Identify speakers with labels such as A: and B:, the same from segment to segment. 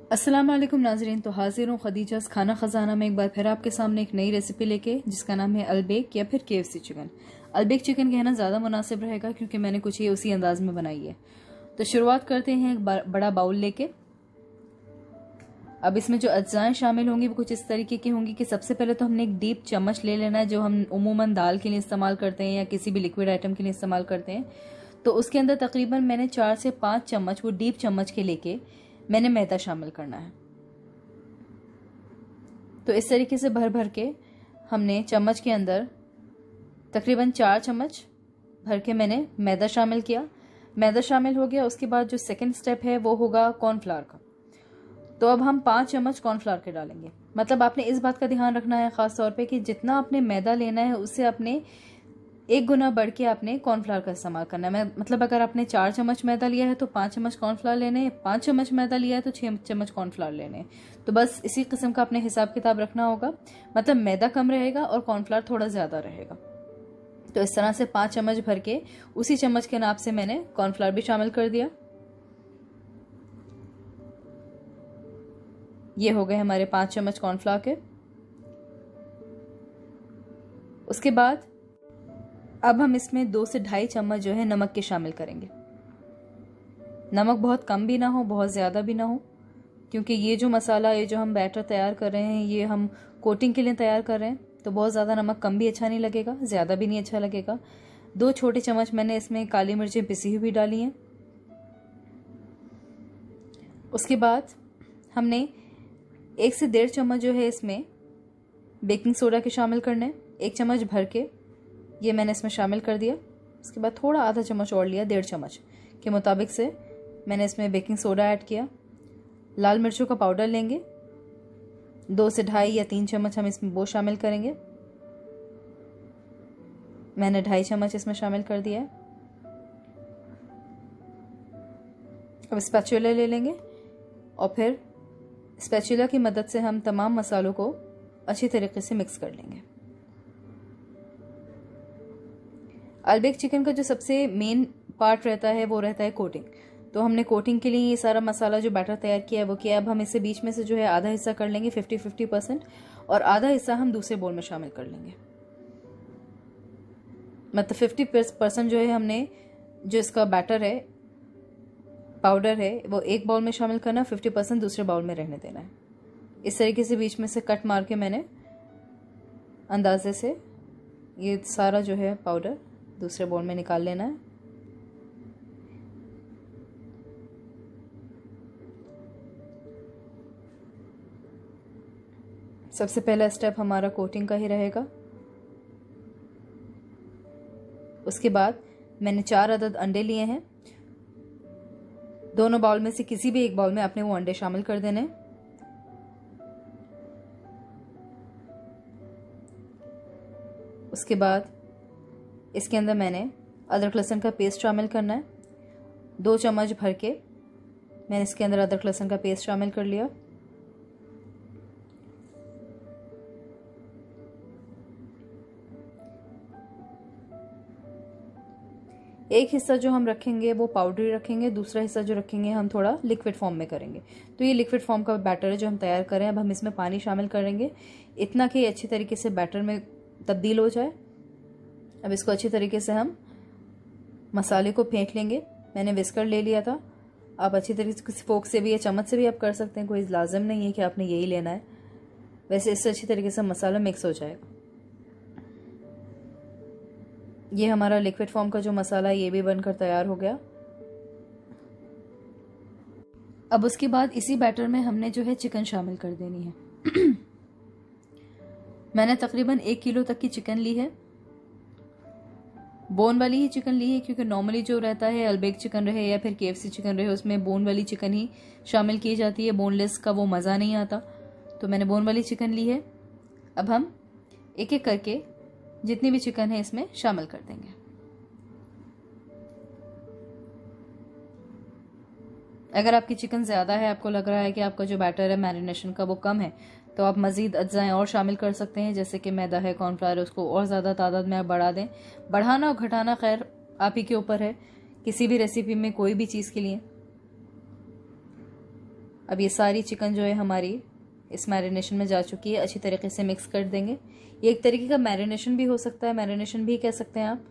A: अस्सलाम वालेकुम नाजरीन। तो हाजिर हूँ खदीजास खाना ख़जाना में एक बार फिर आपके सामने एक नई रेसिपी लेके, जिसका नाम है अलबेक या फिर KFC चिकन। अलबेक चिकन कहना ज़्यादा मुनासिब रहेगा क्योंकि मैंने कुछ ये उसी अंदाज में बनाई है। तो शुरुआत करते हैं एक बड़ा बाउल लेके। अब इसमें जो अज्जाएं शामिल होंगी वो कुछ इस तरीके की होंगी कि सबसे पहले तो हमने एक डीप चम्मच ले लेना है, जो हम उमूमन दाल के लिए इस्तेमाल करते हैं या किसी भी लिक्विड आइटम के लिए इस्तेमाल करते हैं। तो उसके अंदर तकरीबन मैंने 4 से 5 चम्मच वो डीप चम्मच के लेके मैंने मैदा शामिल करना है। तो इस तरीके से भर भर के हमने चम्मच के अंदर तकरीबन 4 चम्मच भर के मैंने मैदा शामिल किया। मैदा शामिल हो गया, उसके बाद जो सेकंड स्टेप है वो होगा कॉर्नफ्लावर का। तो अब हम 5 चम्मच कॉर्नफ्लावर के डालेंगे। मतलब आपने इस बात का ध्यान रखना है ख़ास तौर पे कि जितना आपने मैदा लेना है उससे आपने 1 गुना बढ़ के आपने कॉर्नफ्लावर का इस्तेमाल करना है। मतलब अगर आपने 4 चम्मच मैदा लिया है तो 5 चम्मच कॉर्नफ्लावर लेने हैं, 5 चम्मच मैदा लिया है तो 6 चम्मच कॉर्नफ्लावर लेने हैं। तो बस इसी किस्म का आपने हिसाब किताब रखना होगा। मतलब मैदा कम रहेगा और कॉर्नफ्लावर थोड़ा ज़्यादा रहेगा। तो इस तरह से 5 चम्मच भर के उसी चम्मच के नाप से मैंने कॉर्नफ्लावर भी शामिल कर दिया। ये हो गए हमारे 5 चम्मच कॉर्नफ्लावर के। उसके बाद अब हम इसमें 2 से 2.5 चम्मच जो है नमक के शामिल करेंगे। नमक बहुत कम भी ना हो, बहुत ज़्यादा भी ना हो, क्योंकि ये जो मसाला, ये जो हम बैटर तैयार कर रहे हैं, ये हम कोटिंग के लिए तैयार कर रहे हैं। तो बहुत ज़्यादा नमक कम भी अच्छा नहीं लगेगा, ज़्यादा भी नहीं अच्छा लगेगा। 2 छोटे चम्मच मैंने इसमें काली मिर्चें पिसी हुई डाली हैं। उसके बाद हमने 1 से 1.5 चम्मच जो है इसमें बेकिंग सोडा के शामिल करने। 1 चम्मच भर के ये मैंने इसमें शामिल कर दिया। उसके बाद थोड़ा आधा चम्मच और लिया, 1.5 चम्मच के मुताबिक से मैंने इसमें बेकिंग सोडा ऐड किया। लाल मिर्चों का पाउडर लेंगे, 2 से 2.5 या 3 चम्मच हम इसमें वो शामिल करेंगे। मैंने 2.5 चम्मच इसमें शामिल कर दिया है। अब स्पैचुला ले लेंगे और फिर स्पैचुला की मदद से हम तमाम मसालों को अच्छी तरीके से मिक्स कर लेंगे। अलबेक चिकन का जो सबसे मेन पार्ट रहता है वो रहता है कोटिंग। तो हमने कोटिंग के लिए ये सारा मसाला जो बैटर तैयार किया है वो किया। अब हम इसे बीच में से जो है आधा हिस्सा कर लेंगे 50-50% और आधा हिस्सा हम दूसरे बोल में शामिल कर लेंगे। मतलब 50% जो है हमने जो इसका बैटर है, पाउडर है, वो एक बाउल में शामिल करना, 50% दूसरे बाउल में रहने देना है। इस तरीके से बीच में से कट मार के मैंने अंदाजे से ये सारा जो है पाउडर दूसरे बाउल में निकाल लेना है। सबसे पहला स्टेप हमारा कोटिंग का ही रहेगा। उसके बाद मैंने 4 अदद अंडे लिए हैं। दोनों बाउल में से किसी भी एक बाउल में आपने वो अंडे शामिल कर देने। उसके बाद इसके अंदर मैंने अदरक लहसुन का पेस्ट शामिल करना है। 2 चम्मच भर के मैंने इसके अंदर अदरक लहसुन का पेस्ट शामिल कर लिया। एक हिस्सा जो हम रखेंगे वो पाउडरी रखेंगे, दूसरा हिस्सा जो रखेंगे हम थोड़ा लिक्विड फॉर्म में करेंगे। तो ये लिक्विड फॉर्म का बैटर है जो हम तैयार कर रहे हैं। अब हम इसमें पानी शामिल करेंगे इतना कि अच्छी तरीके से बैटर में तब्दील हो जाए। अब इसको अच्छी तरीके से हम मसाले को फेंट लेंगे। मैंने विस्कर ले लिया था, आप अच्छी तरीके से फोक से भी या चम्मच से भी आप कर सकते हैं, कोई लाजिम नहीं है कि आपने यही लेना है। वैसे इससे अच्छी तरीके से मसाला मिक्स हो जाएगा। ये हमारा लिक्विड फॉर्म का जो मसाला है ये भी बनकर तैयार हो गया। अब उसके बाद इसी बैटर में हमने जो है चिकन शामिल कर देनी है। मैंने तकरीबन 1 किलो तक की चिकन ली है। बोन वाली ही चिकन ली है क्योंकि नॉर्मली जो रहता है अलबेक चिकन रहे या फिर KFC चिकन रहे उसमें बोन वाली चिकन ही शामिल की जाती है। बोनलेस का वो मज़ा नहीं आता, तो मैंने बोन वाली चिकन ली है। अब हम एक एक करके जितनी भी चिकन है इसमें शामिल कर देंगे। अगर आपकी चिकन ज़्यादा है, आपको लग रहा है कि आपका जो बैटर है मैरिनेशन का वो कम है, तो आप मज़ीद अज्जाएं और शामिल कर सकते हैं। जैसे कि मैदा है, कॉर्नफ्लावर है, उसको और ज़्यादा तादाद में आप बढ़ा दें। बढ़ाना और घटाना खैर आप ही के ऊपर है, किसी भी रेसिपी में कोई भी चीज़ के लिए। अब ये सारी चिकन जो है हमारी इस मैरिनेशन में जा चुकी है। अच्छी तरीके से मिक्स कर देंगे। ये एक तरीके का मैरिनेशन भी हो सकता है, मैरिनेशन भी कह सकते हैं आप।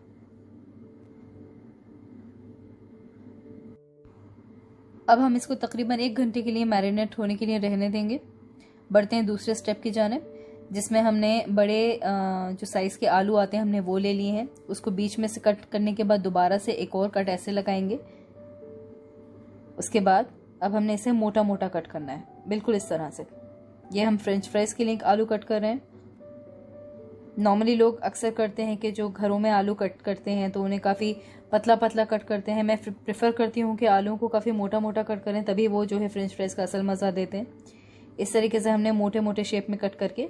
A: अब हम इसको तकरीबन 1 घंटे के लिए मैरिनेट होने के लिए रहने देंगे। बढ़ते हैं दूसरे स्टेप की जानिब, जिसमें हमने बड़े जो साइज़ के आलू आते हैं हमने वो ले लिए हैं। उसको बीच में से कट करने के बाद दोबारा से एक और कट ऐसे लगाएंगे। उसके बाद अब हमने इसे मोटा मोटा कट करना है, बिल्कुल इस तरह से। ये हम फ्रेंच फ्राइज़ के लिए आलू कट कर रहे हैं। नॉर्मली लोग अक्सर करते हैं कि जो घरों में आलू कट करते हैं तो उन्हें काफ़ी पतला पतला कट करते हैं। मैं प्रेफर करती हूँ कि आलूओं को काफ़ी मोटा मोटा कट करें, तभी वो जो है फ्रेंच फ्राइज़ का असल मज़ा देते हैं। इस तरीके से हमने मोटे मोटे शेप में कट करके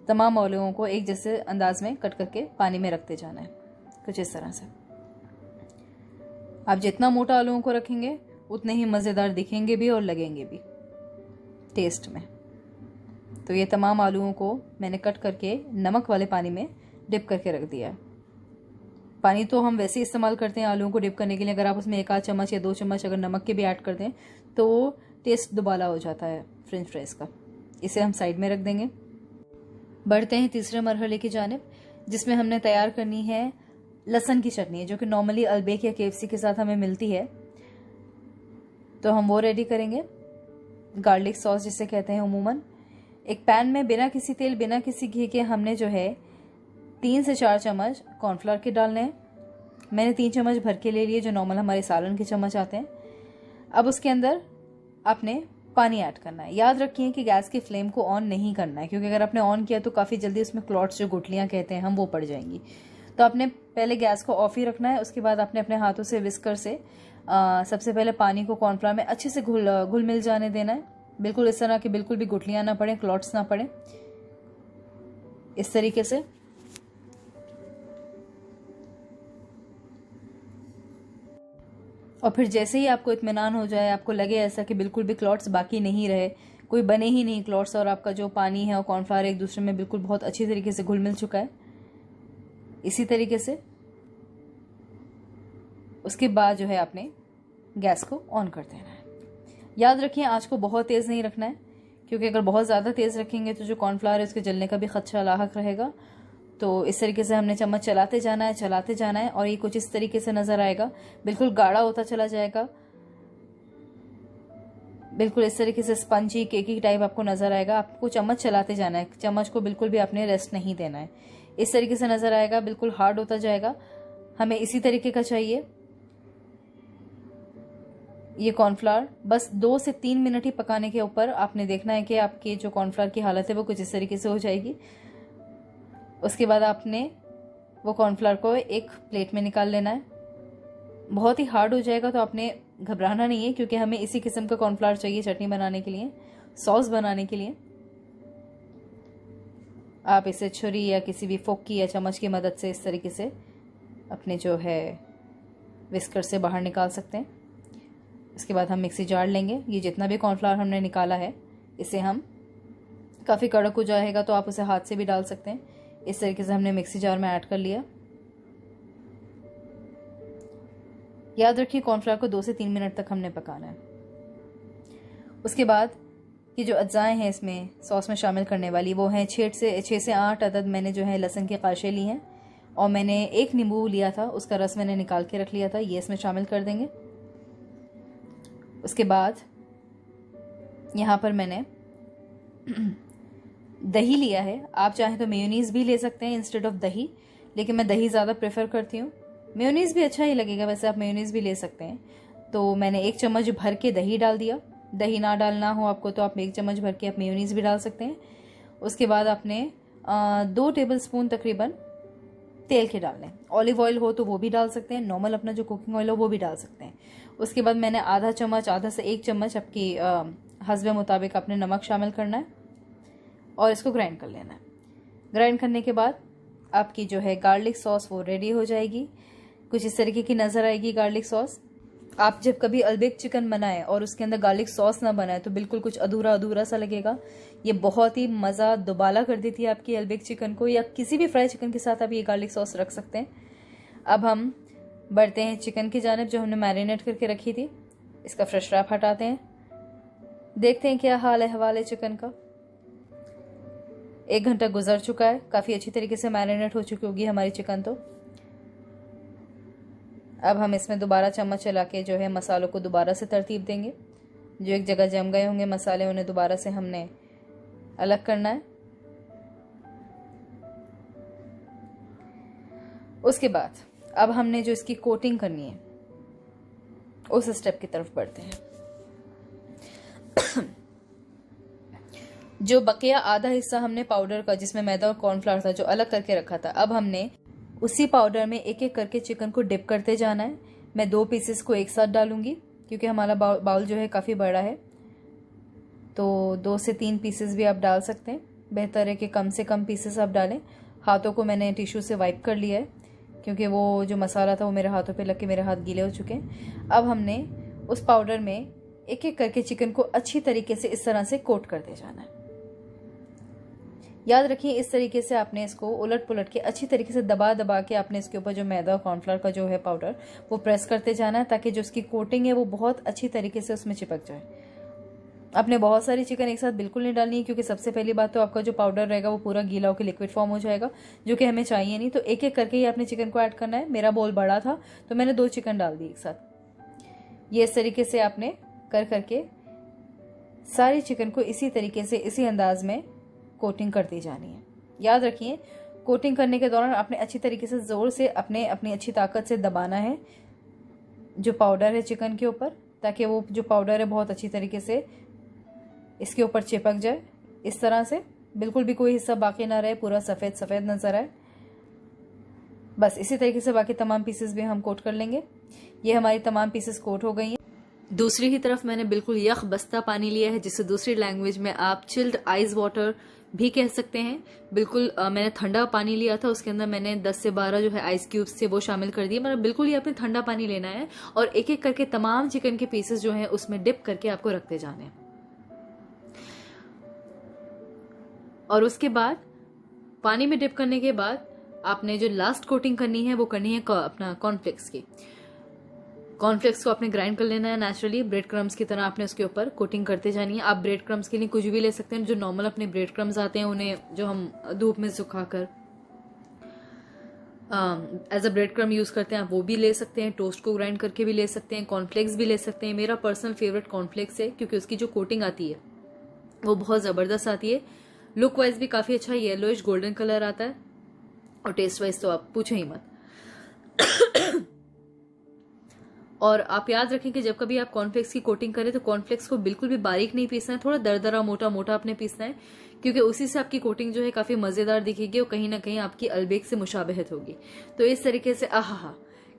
A: तमाम आलूओं को एक जैसे अंदाज में कट करके पानी में रखते जाना है, कुछ इस तरह से। आप जितना मोटा आलूओं को रखेंगे उतने ही मज़ेदार दिखेंगे भी और लगेंगे भी टेस्ट में। तो ये तमाम आलूओं को मैंने कट करके नमक वाले पानी में डिप करके रख दिया है। पानी तो हम वैसे इस्तेमाल करते हैं आलूओं को डिप करने के लिए। अगर आप उसमें 1 आध चम्मच या 2 चम्मच अगर नमक के भी ऐड कर दें तो टेस्ट दुबाला हो जाता है फ्रेंच फ्राइज़ का। इसे हम साइड में रख देंगे। बढ़ते हैं तीसरे मरहले की जानिब, जिसमें हमने तैयार करनी है लहसुन की चटनी, जो कि नॉर्मली अल्बेक या KFC के साथ हमें मिलती है। तो हम वो रेडी करेंगे। गार्लिक सॉस जिसे कहते हैं उमूमन। एक पैन में बिना किसी तेल बिना किसी घी के हमने जो है 3 से 4 चम्मच कॉर्नफ्लावर के डालने हैं। मैंने 3 चम्मच भर के ले लिए, जो नॉर्मल हमारे सालन के चम्मच आते हैं। अब उसके अंदर आपने पानी ऐड करना है। याद रखिए कि गैस की फ्लेम को ऑन नहीं करना है, क्योंकि अगर आपने ऑन किया तो काफ़ी जल्दी उसमें क्लॉट्स जो गुठलियाँ कहते हैं हम वो पड़ जाएंगी। तो आपने पहले गैस को ऑफ ही रखना है। उसके बाद आपने अपने हाथों से विस्कर से सबसे पहले पानी को कॉर्नफ्लावर में अच्छे से घुल मिल जाने देना है। बिल्कुल इस तरह की बिल्कुल भी गुठलियाँ ना पड़े, क्लॉट्स ना पड़े, इस तरीके से। और फिर जैसे ही आपको इत्मीनान हो जाए, आपको लगे ऐसा कि बिल्कुल भी क्लॉट्स बाकी नहीं रहे, कोई बने ही नहीं क्लॉट्स, और आपका जो पानी है और कॉर्नफ्लावर एक दूसरे में बिल्कुल बहुत अच्छी तरीके से घुल मिल चुका है, इसी तरीके से उसके बाद जो है आपने गैस को ऑन कर देना है। याद रखिए आँच को बहुत तेज़ नहीं रखना है, क्योंकि अगर बहुत ज़्यादा तेज़ रखेंगे तो जो कॉर्नफ्लावर है उसके जलने का भी खदशा लाहक रहेगा। तो इस तरीके से हमने चम्मच चलाते जाना है और ये कुछ इस तरीके से नज़र आएगा, बिल्कुल गाढ़ा होता चला जाएगा। बिल्कुल इस तरीके से स्पंजी केकी टाइप आपको नज़र आएगा। आपको चम्मच चलाते जाना है, चम्मच को बिल्कुल भी आपने रेस्ट नहीं देना है। इस तरीके से नज़र आएगा, बिल्कुल हार्ड होता जाएगा। हमें इसी तरीके का चाहिए ये कॉर्नफ्लावर। बस 2 से 3 मिनट ही पकाने के ऊपर आपने देखना है कि आपकी जो कॉर्नफ्लावर की हालत है वो कुछ इस तरीके से हो जाएगी। उसके बाद आपने वो कॉर्नफ्लावर को एक प्लेट में निकाल लेना है। बहुत ही हार्ड हो जाएगा तो आपने घबराना नहीं है, क्योंकि हमें इसी किस्म का कॉर्नफ्लावर चाहिए चटनी बनाने के लिए, सॉस बनाने के लिए। आप इसे छुरी या किसी भी फोक की या चम्मच की मदद से इस तरीके से अपने जो है विस्कर से बाहर निकाल सकते हैं। इसके बाद हम मिक्सी जार लेंगे। ये जितना भी कॉर्नफ्लावर हमने निकाला है इसे हम, काफ़ी कड़क हो जाएगा तो आप उसे हाथ से भी डाल सकते हैं। इस तरीके से हमने मिक्सी जार में ऐड कर लिया। याद रखिए कॉर्नफ्लावर को 2 से 3 मिनट तक हमने पकाना है। उसके बाद ये जो अज्जाएँ हैं इसमें सॉस में शामिल करने वाली, वो हैं 6 से 8 अदद मैंने जो है लहसुन के काशे ली हैं, और मैंने 1 नींबू लिया था, उसका रस मैंने निकाल के रख लिया था, ये इसमें शामिल कर देंगे। उसके बाद यहाँ पर मैंने दही लिया है। आप चाहें तो मेयोनीज़ भी ले सकते हैं इंस्टेड ऑफ दही, लेकिन मैं दही ज़्यादा प्रेफर करती हूँ। मेयोनीज़ भी अच्छा ही लगेगा, वैसे आप मेयोनीज़ भी ले सकते हैं। तो मैंने 1 चम्मच भर के दही डाल दिया। दही ना डालना हो आपको तो आप 1 चम्मच भर के आप मेयोनीज़ भी डाल सकते हैं। उसके बाद आपने 2 टेबलस्पून तकरीबन तेल के डालने। ऑलिव ऑयल हो तो वो भी डाल सकते हैं, नॉर्मल अपना जो कुकिंग ऑयल हो वो भी डाल सकते हैं। उसके बाद मैंने आधा से 1 चम्मच आपकी हस्बे मुताबिक अपने नमक शामिल करना है और इसको ग्राइंड कर लेना है। ग्राइंड करने के बाद आपकी जो है गार्लिक सॉस वो रेडी हो जाएगी। कुछ इस तरीके की नज़र आएगी गार्लिक सॉस। आप जब कभी अल्बेक चिकन बनाएं और उसके अंदर गार्लिक सॉस ना बनाए तो बिल्कुल कुछ अधूरा अधूरा सा लगेगा। ये बहुत ही मज़ा दुबाला कर देती है आपकी अल्बेक चिकन को, या किसी भी फ्राई चिकन के साथ आप ये गार्लिक सॉस रख सकते हैं। अब हम बढ़ते हैं चिकन की जानिब जो हमने मैरिनेट करके रखी थी। इसका फ्रेश रैप हटाते हैं। देखते हैं क्या हाल है हवाले चिकन का। 1 घंटा गुजर चुका है, काफ़ी अच्छी तरीके से मैरिनेट हो चुकी होगी हमारी चिकन। तो अब हम इसमें दोबारा चम्मच चला के जो है मसालों को दोबारा से तरतीब देंगे। जो एक जगह जम गए होंगे मसाले, उन्हें दोबारा से हमने अलग करना है। उसके बाद अब हमने जो इसकी कोटिंग करनी है उस स्टेप की तरफ बढ़ते हैं। जो बकिया आधा हिस्सा हमने पाउडर का, जिसमें मैदा और कॉर्नफ्लावर था, जो अलग करके रखा था, अब हमने उसी पाउडर में एक एक करके चिकन को डिप करते जाना है। मैं 2 पीसेस को एक साथ डालूंगी क्योंकि हमारा बाउल जो है काफ़ी बड़ा है, तो 2 से 3 पीसेस भी आप डाल सकते हैं। बेहतर है कि कम से कम पीसेस आप डालें। हाथों को मैंने टिश्यू से वाइप कर लिया है क्योंकि वो जो मसाला था वो मेरे हाथों पे लग के मेरे हाथ गीले हो चुके हैं। अब हमने उस पाउडर में एक एक करके चिकन को अच्छी तरीके से इस तरह से कोट करते जाना है। याद रखिए, इस तरीके से आपने इसको उलट पुलट के अच्छी तरीके से दबा दबा के आपने इसके ऊपर जो मैदा और कॉर्नफ्लावर का जो है पाउडर वो प्रेस करते जाना है, ताकि जो उसकी कोटिंग है वो बहुत अच्छी तरीके से उसमें चिपक जाए। आपने बहुत सारी चिकन एक साथ बिल्कुल नहीं डालनी है क्योंकि सबसे पहली बात तो आपका जो पाउडर रहेगा वो पूरा गीला होकर लिक्विड फॉर्म हो जाएगा, जो कि हमें चाहिए नहीं। तो एक एक करके ही आपने चिकन को ऐड करना है। मेरा बोल बड़ा था तो मैंने 2 चिकन डाल दी एक साथ। ये इस तरीके से आपने कर करके सारी चिकन को इसी तरीके से इसी अंदाज में कोटिंग करती जानी है। याद रखिए, कोटिंग करने के दौरान आपने अच्छी तरीके से जोर से अपनी अच्छी ताकत से दबाना है जो पाउडर है चिकन के ऊपर, ताकि वो जो पाउडर है बहुत अच्छी तरीके से इसके ऊपर चिपक जाए। इस तरह से बिल्कुल भी कोई हिस्सा बाकी ना रहे, पूरा सफ़ेद सफ़ेद नजर आए। बस इसी तरीके से बाकी तमाम पीसेस भी हम कोट कर लेंगे। ये हमारी तमाम पीसेस कोट हो गई हैं। दूसरी ही तरफ मैंने बिल्कुल यख बस्ता पानी लिया है, जिसे दूसरी लैंग्वेज में आप चिल्ड आइस वाटर भी कह सकते हैं। बिल्कुल मैंने ठंडा पानी लिया था, उसके अंदर मैंने 10 से 12 जो है आइस क्यूब्स थे वो शामिल कर दिए। मतलब बिल्कुल ही आपने ठंडा पानी लेना है और एक एक करके तमाम चिकन के पीसेस जो है उसमें डिप करके आपको रखते जाने हैं। और उसके बाद पानी में डिप करने के बाद आपने जो लास्ट कोटिंग करनी है वो करनी है अपना कॉर्नफ्लेक्स की। कॉर्नफ्लेक्स को आपने ग्राइंड कर लेना है नेचुरली, ब्रेड क्रम्स की तरह आपने उसके ऊपर कोटिंग करते जानी है। आप ब्रेड क्रम्स के लिए कुछ भी ले सकते हैं, जो नॉर्मल अपने ब्रेड क्रम्स आते हैं उन्हें जो हम धूप में सुखाकर as a bread crumb use करते हैं आप वो भी ले सकते हैं। टोस्ट को ग्राइंड करके भी ले सकते हैं, कॉर्नफ्लेक्स भी ले सकते हैं। मेरा पर्सनल फेवरेट कॉर्नफ्लेक्स है क्योंकि उसकी जो कोटिंग आती है वो बहुत जबरदस्त आती है। लुक वाइज भी काफी अच्छा येलोइश गोल्डन कलर आता है और टेस्ट वाइज तो आप पूछो ही मत। और आप याद रखें कि जब कभी आप कॉर्नफ्लेक्स की कोटिंग करें तो कॉर्नफ्लेक्स को बिल्कुल भी बारीक नहीं पीसना है, थोड़ा दरदरा मोटा मोटा आपने पीसना है, क्योंकि उसी से आपकी कोटिंग जो है काफी मजेदार दिखेगी और कहीं ना कहीं आपकी अलबेक से मुशाबहत होगी। तो इस तरीके से आहा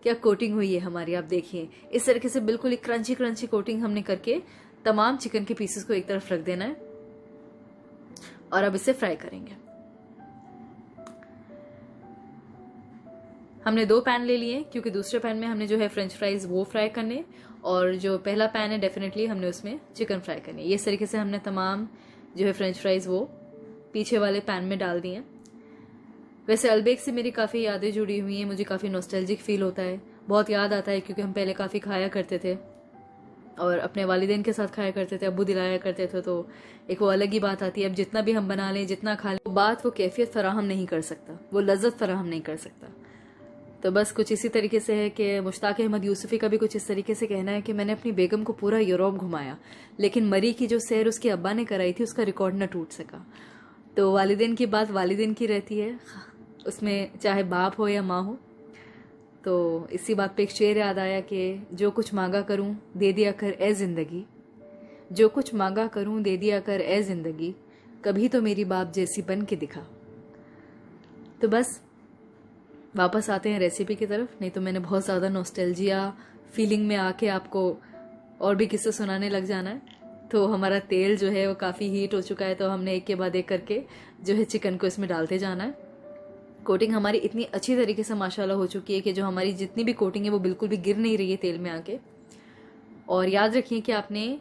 A: क्या कोटिंग हुई है हमारी, आप देखिए इस तरीके से बिल्कुल एक क्रंची क्रंची कोटिंग हमने करके तमाम चिकन के पीसेस को एक तरफ रख देना है और अब इसे फ्राई करेंगे। हमने 2 पैन ले लिए क्योंकि दूसरे पैन में हमने जो है फ्रेंच फ्राइज वो फ्राई करने और जो पहला पैन है डेफिनेटली हमने उसमें चिकन फ्राई करनी है। इस तरीके से हमने तमाम जो है फ्रेंच फ्राइज वो पीछे वाले पैन में डाल दिए। वैसे अलबेक से मेरी काफ़ी यादें जुड़ी हुई हैं, मुझे काफ़ी नॉस्टैल्जिक फील होता है, बहुत याद आता है क्योंकि हम पहले काफ़ी खाया करते थे और अपने वालिदैन के साथ खाया करते थे, अब्बू दिलाया करते थे, तो एक वो अलग ही बात आती है। अब जितना भी हम बना लें, जितना खा लें, बात वो कैफियत फराहम नहीं कर सकता, वो लज्जत फराहम नहीं कर सकता। तो बस कुछ इसी तरीके से है कि मुश्ताक अहमद यूसुफी का भी कुछ इस तरीके से कहना है कि मैंने अपनी बेगम को पूरा यूरोप घुमाया, लेकिन मरी की जो सैर उसके अब्बा ने कराई थी उसका रिकॉर्ड न टूट सका। तो वालिदैन की बात वालिदैन की रहती है, उसमें चाहे बाप हो या माँ हो। तो इसी बात पे एक शेर याद आया कि जो कुछ मांगा करूं दे दिया कर ए जिंदगी, जो कुछ मांगा करूं दे दिया कर ए जिंदगी, कभी तो मेरी बाप जैसी बन के दिखा। तो बस वापस आते हैं रेसिपी की तरफ, नहीं तो मैंने बहुत ज़्यादा नॉस्टैल्जिया फीलिंग में आके आपको और भी किस्से सुनाने लग जाना है। तो हमारा तेल जो है वो काफ़ी हीट हो चुका है, तो हमने एक के बाद एक करके जो है चिकन को इसमें डालते जाना है। कोटिंग हमारी इतनी अच्छी तरीके से माशाल्लाह हो चुकी है कि जो हमारी जितनी भी कोटिंग है वो बिल्कुल भी गिर नहीं रही है तेल में आके। और याद रखिए कि आपने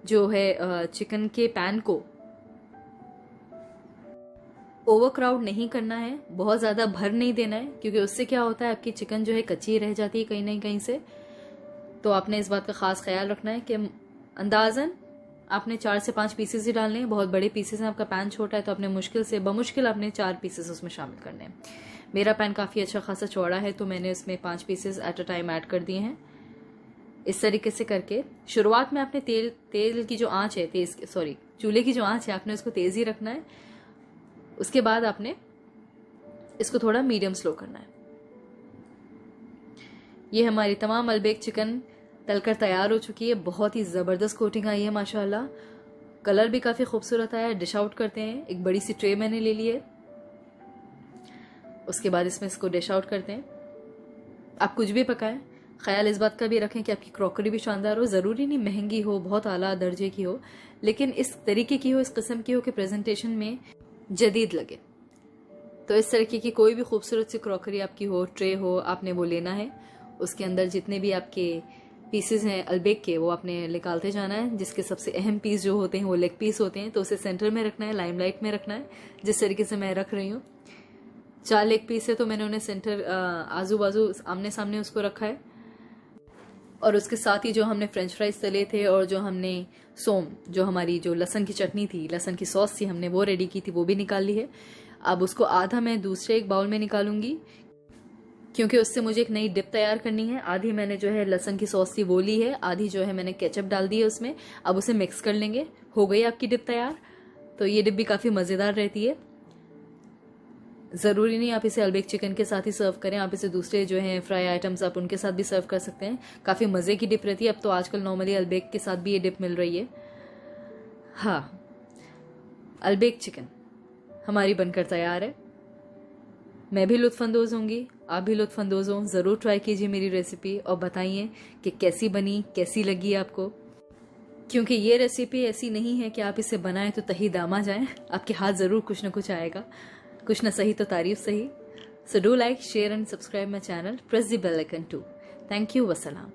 A: जो है चिकन के पैन को ओवरक्राउड नहीं करना है, बहुत ज़्यादा भर नहीं देना है, क्योंकि उससे क्या होता है आपकी चिकन जो है कच्ची रह जाती है कहीं ना कहीं से। तो आपने इस बात का ख़ास ख्याल रखना है कि अंदाज़न आपने 4 से 5 पीसेस ही डालने हैं। बहुत बड़े पीसेस हैं, आपका पैन छोटा है तो आपने बमुश्किल आपने 4 पीसेस उसमें शामिल करने हैं। मेरा पैन काफ़ी अच्छा खासा चौड़ा है तो मैंने उसमें 5 pieces at a time add कर दिए हैं। इस तरीके से करके शुरुआत में आपने तेल की जो आंच है चूल्हे की जो आंच है आपने उसको तेज़ ही रखना है। उसके बाद आपने इसको थोड़ा मीडियम स्लो करना है। ये हमारी तमाम अलबेक चिकन तलकर तैयार हो चुकी है। बहुत ही ज़बरदस्त कोटिंग आई है माशाल्लाह, कलर भी काफ़ी खूबसूरत आया है। डिश आउट करते हैं। एक बड़ी सी ट्रे मैंने ले ली है। उसके बाद इसको डिश आउट करते हैं। आप कुछ भी पकाएं, ख्याल इस बात का भी रखें कि आपकी क्रॉकरी भी शानदार हो। ज़रूरी नहीं महंगी हो, बहुत आला दर्जे की हो, लेकिन इस तरीके की हो, इस किस्म की हो कि प्रेजेंटेशन में जदीद लगे। तो इस तरीके की कोई भी खूबसूरत सी क्रॉकरी आपकी हो, ट्रे हो, आपने वो लेना है। उसके अंदर जितने भी आपके पीसेस हैं अलबेक के वो आपने निकालते जाना है। जिसके सबसे अहम पीस जो होते हैं वो लेग पीस होते हैं, तो उसे सेंटर में रखना है, लाइमलाइट में रखना है, जिस तरीके से मैं रख रही हूँ। 4 लेग पीस है तो मैंने उन्हें सेंटर आजू बाजू आमने सामने उसको रखा है। और उसके साथ ही जो हमने फ्रेंच फ्राइज तले थे और जो हमने जो हमारी जो लहसन की चटनी थी, लहसन की सॉस थी, हमने वो रेडी की थी, वो भी निकाल ली है। अब उसको आधा मैं दूसरे एक बाउल में निकालूंगी क्योंकि उससे मुझे एक नई डिप तैयार करनी है। आधी मैंने जो है लहसन की सॉस थी वो ली है, आधी जो है मैंने केचप डाल दी है उसमें। अब उसे मिक्स कर लेंगे। हो गई आपकी डिप तैयार। तो ये डिप भी काफ़ी मज़ेदार रहती है। ज़रूरी नहीं आप इसे अलबेक चिकन के साथ ही सर्व करें, आप इसे दूसरे जो हैं फ्राई आइटम्स आप उनके साथ भी सर्व कर सकते हैं। काफ़ी मज़े की डिप रहती है। अब तो आजकल नॉर्मली अलबेक के साथ भी ये डिप मिल रही है। हाँ, अलबेक चिकन हमारी बनकर तैयार है। मैं भी लुत्फ़अंदोज़ होंगी, आप भी लुत्फ़अंदोज़ हों। ज़रूर ट्राई कीजिए मेरी रेसिपी और बताइए कि कैसी बनी, कैसी लगी आपको। क्योंकि ये रेसिपी ऐसी नहीं है कि आप इसे बनाएं तो तही दामा जाएं। आपके हाथ ज़रूर कुछ न कुछ आएगा, कुछ न सही तो तारीफ सही। So do like, share and subscribe my channel. Press the bell icon too. Thank you. Wassalam.